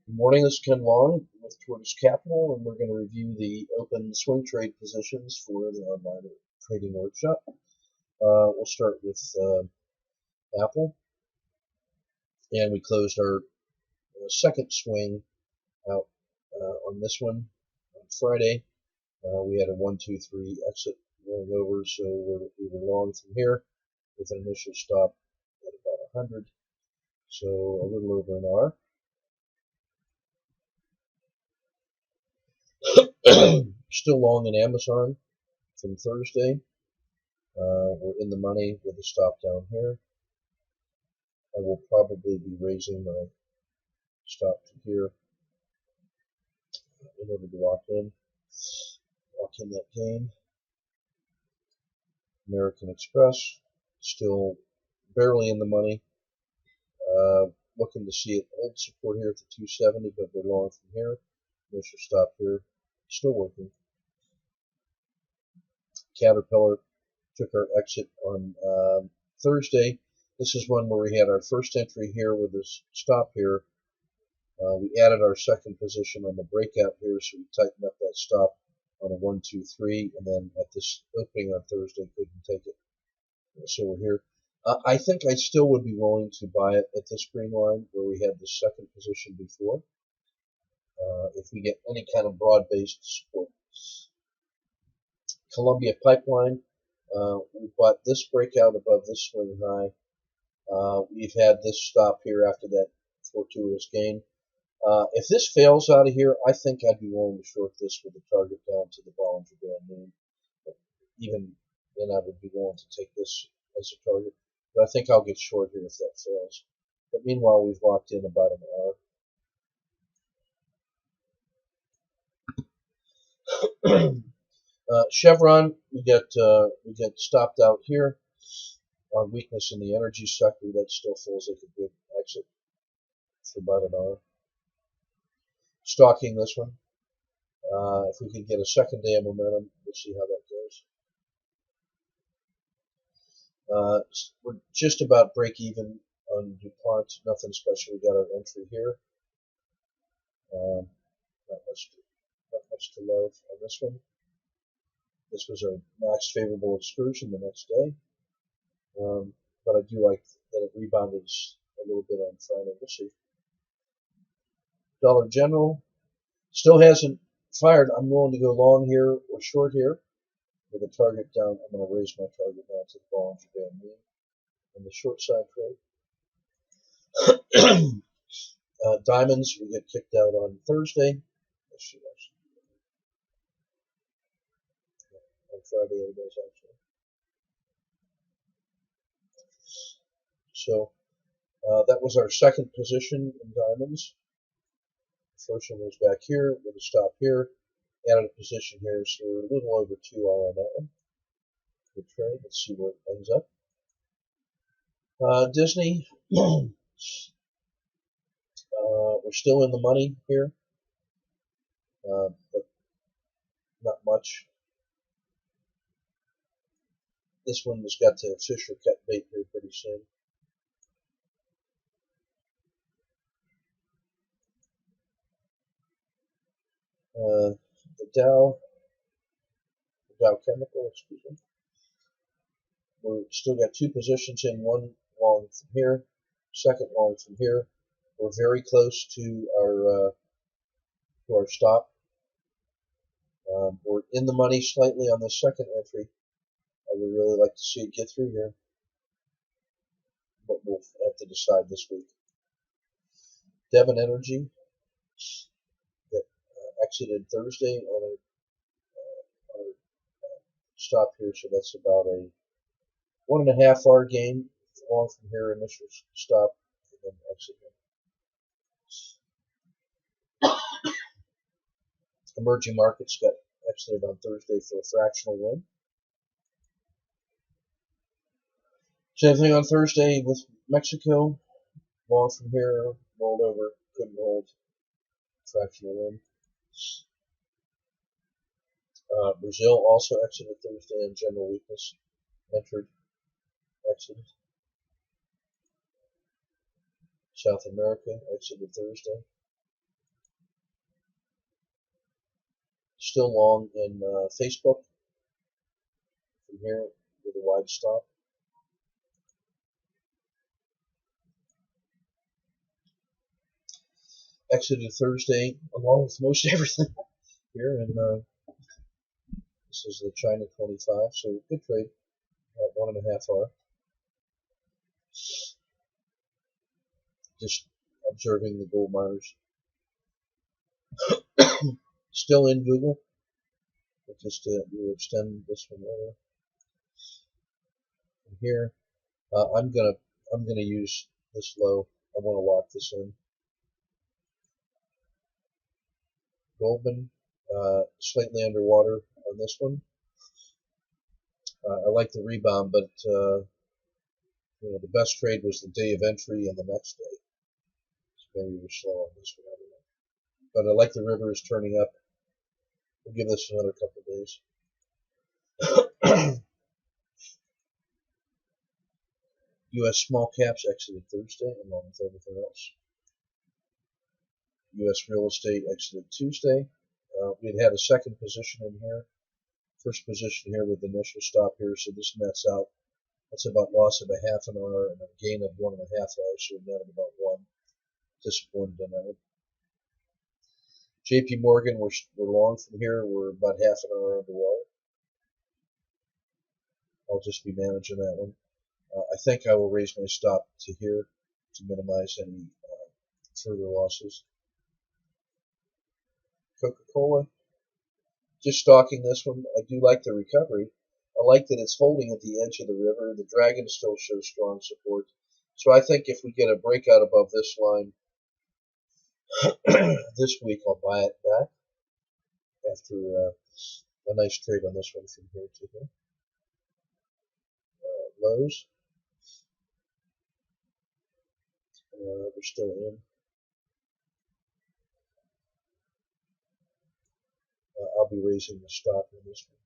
Good morning, this is Ken Long with Tortoise Capital, and we're going to review the open swing trade positions for the online trading workshop. We'll start with Apple, and we closed our second swing out on this one on Friday. We had a 1-2-3 exit going over, so we were long from here with an initial stop at about 100, so a little over an hour. Still long in Amazon from Thursday. We're in the money with a stop down here. I will probably be raising my stop to here in order to lock in that gain. American Express, still barely in the money. Looking to see it hold support here at the 270, but we're long from here. Initial stop here, still working. Caterpillar took our exit on Thursday. This is one where we had our first entry here with this stop here. We added our second position on the breakout here, so we tightened up that stop on a 1-2-3, and then at this opening on Thursday couldn't take it. So we're here. I think I still would be willing to buy it at this green line where we had the second position before, if we get any kind of broad-based support. Columbia Pipeline, we bought this breakout above this swing high. We've had this stop here after that fortuitous gain. If this fails out of here, I think I'd be willing to short this with the target down to the Bollinger Band mean. Even then, I would be willing to take this as a target. But I think I'll get short here if that fails. But meanwhile, we've locked in about an hour. Chevron, we get stopped out here on weakness in the energy sector. That still feels like a good exit for about an hour. Stalking this one. If we could get a second day of momentum, we'll see how that goes. We're just about break even on DuPont. Nothing special. We got our entry here. Not much to love on this one. This was our max favorable excursion the next day. But I do like that it rebounded a little bit on Friday. We'll see. Dollar General still hasn't fired. I'm willing to go long here or short here with a target down. I'm going to raise my target down to the Bollinger Band mean on the short side trade. Diamonds, we get kicked out on Thursday. On Friday, it was actually. So that was our second position in diamonds. The first one was back here with a stop here. Added a position here, so we're a little over 2 hour on that one. Good trade. Let's see where it ends up. Disney, we're still in the money here, but not much. This one has got to fish or cut bait here pretty soon. The Dow Chemical, excuse me. We're still got two positions in, one long from here, second long from here. We're very close to our stop. We're in the money slightly on the second entry. I would really like to see it get through here, but we'll have to decide this week. Devon Energy that exited Thursday on a stop here, so that's about a 1.5 hour gain long from here, initial stop, and then exit here. Emerging markets got exited on Thursday for a fractional win. Same thing on Thursday with Mexico. Long from here, rolled over, couldn't hold, fractional win. Brazil also exited Thursday on general weakness. Entered, exited. South America exited Thursday. Still long in Facebook from here with a wide stop. Exited Thursday along with most everything here, and this is the China 25, so good trade, about 1.5 hour. Just observing the gold miners. Still in Google, but just we'll extend this one over. And here, I'm gonna use this low. I want to lock this in. Goldman, slightly underwater on this one. I like the rebound, but you know, the best trade was the day of entry and the next day. So maybe we're slow on this one. I don't know. But I like the rivers turning up. We'll give this another couple of days. U.S. small caps exited Thursday along with everything else. U.S. real estate exited Tuesday. We had a second position in here. First position here with the initial stop here, so this nets out. That's about loss of 1/2 hour and a gain of 1.5 hours, so a net of about 1. Disappointed in that one. JP Morgan, we're long from here. We're about 1/2 hour underwater. I'll just be managing that one. I think I will raise my stop to here to minimize any further losses. Coca-Cola, just stalking this one. I do like the recovery. I like that it's holding at the edge of the river. The dragon still shows strong support. So I think if we get a breakout above this line this week, I'll buy it back after a nice trade on this one from here to here. Lows. We're still in. I'll be raising the stop on this one.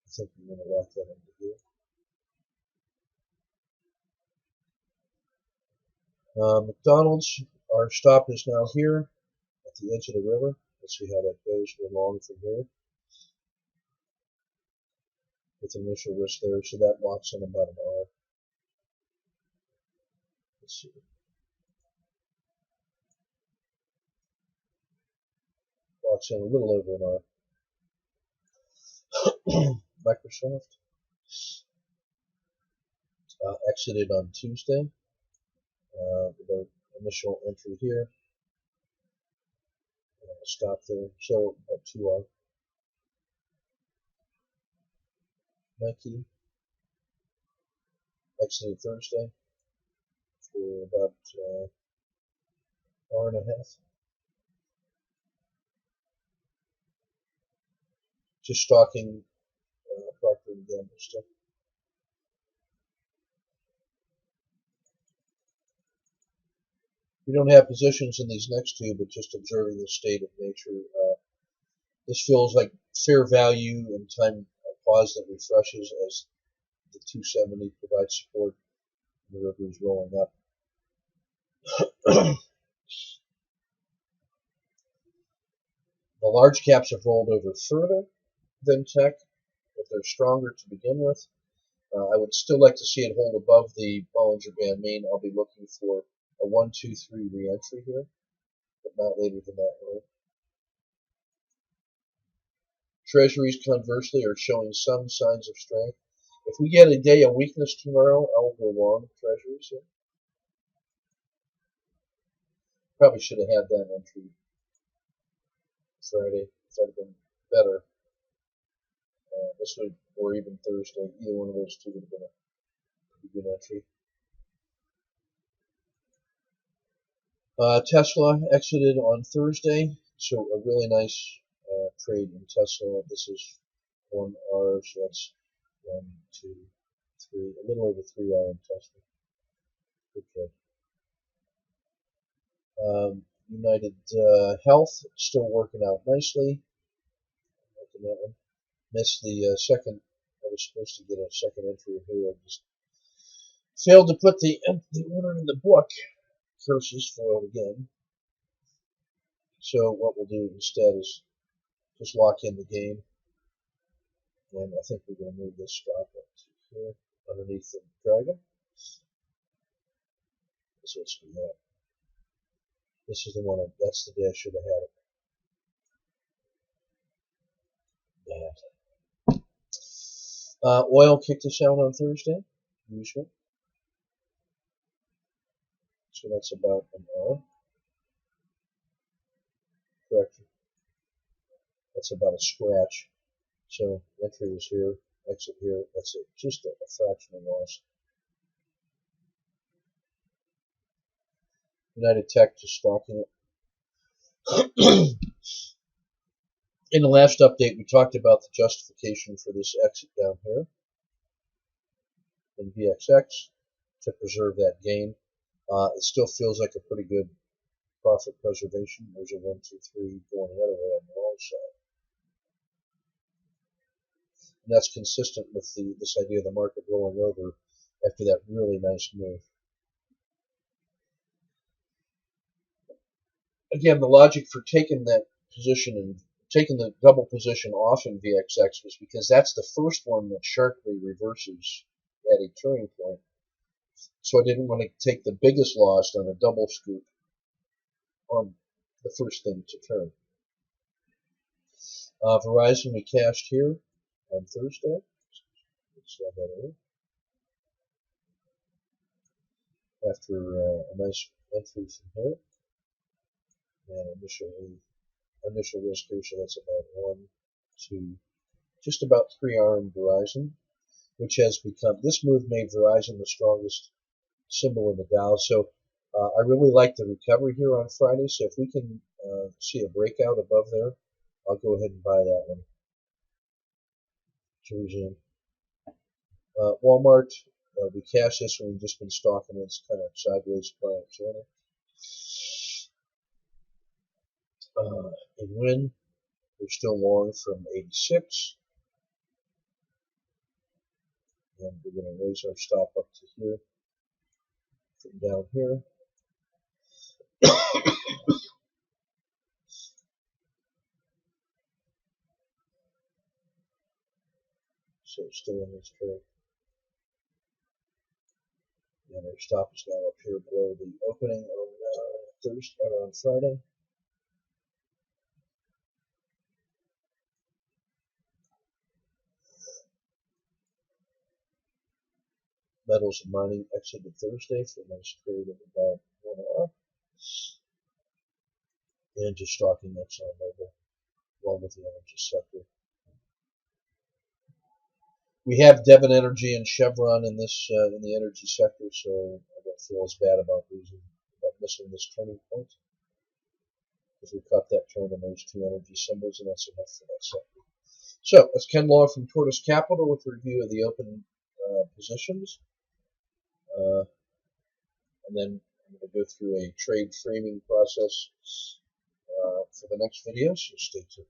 I think I'm going to lock that into here. McDonald's, our stop is now here at the edge of the river. Let's see how that goes. We're long from here with initial risk there, so that locks in about an hour. Let's see. Locks in a little over an hour. Microsoft exited on Tuesday with our initial entry here. Stop there, so about 2 hours. Nike exited Thursday for about an hour and a half. Just stalking Procter & Gamble still. We don't have positions in these next two, but just observing the state of nature. This feels like fair value and time pause that refreshes as the 270 provides support and the river is rolling up. The large caps have rolled over further than tech, but they're stronger to begin with. I would still like to see it hold above the Bollinger Band main. I'll be looking for a 1, 2, 3 re-entry here, but not later than that. Right? Treasuries, conversely, are showing some signs of strength. If we get a day of weakness tomorrow, I will go long Treasuries here. Probably should have had that entry Friday if I'd have been better. This would, or even Thursday, either one of those two would have been a pretty good entry. Tesla exited on Thursday, so a really nice trade in Tesla. This is 1 hour, so that's 1, 2, 3, a little over 3 hour in Tesla. Good trade. United Health still working out nicely. That one. Missed the second. I was supposed to get a second entry here. I just failed to put the order in the book. curses foiled again. So what we'll do instead is just lock in the game. And I think we're going to move this stop up to here underneath the dragon. So let's do that. This is the one, that's the day I should have had it. Bad. Oil kicked us out on Thursday, usual. So that's about an hour. Correction. That's about a scratch. So entry is here, exit here. That's it. Just a fractional loss. United Tech just stalking it. In the last update, we talked about the justification for this exit down here in VXX to preserve that gain. It still feels like a pretty good profit preservation. There's a 1, 2, 3 going the other way on the long side. And that's consistent with this idea of the market rolling over after that really nice move. Again, the logic for taking that position and taking the double position off in VXX was because that's the first one that sharply reverses at a turning point. So I didn't want to take the biggest loss on a double scoop on the first thing to turn. Verizon we cashed here on Thursday. Let's add that in. After a nice entry from here. And initial risk here, so that's about 1, 2, just about 3 arm Verizon, which has become, this move made Verizon the strongest symbol in the Dow. So I really like the recovery here on Friday. So if we can see a breakout above there, I'll go ahead and buy that one to resume. Walmart, we cashed this one. We've just been stalking it. It's kind of sideways client channel. In Win, we're still long from 86. And we're going to raise our stop up to here from down here. So stay in this trade. And our stop is now up here below the opening on Thursday or on Friday. Metals and mining exited Thursday for a nice trade of about 1 hour. And just stalking ExxonMobil along with the energy sector. We have Devon Energy and Chevron in this in the energy sector, so I don't feel as bad about missing this turning point. Because we caught that turn in those two energy symbols, and that's enough for that sector. So that's Ken Law from Tortoise Capital with a review of the open positions. And then I'm going to go through a trade framing process for the next video, so stay tuned.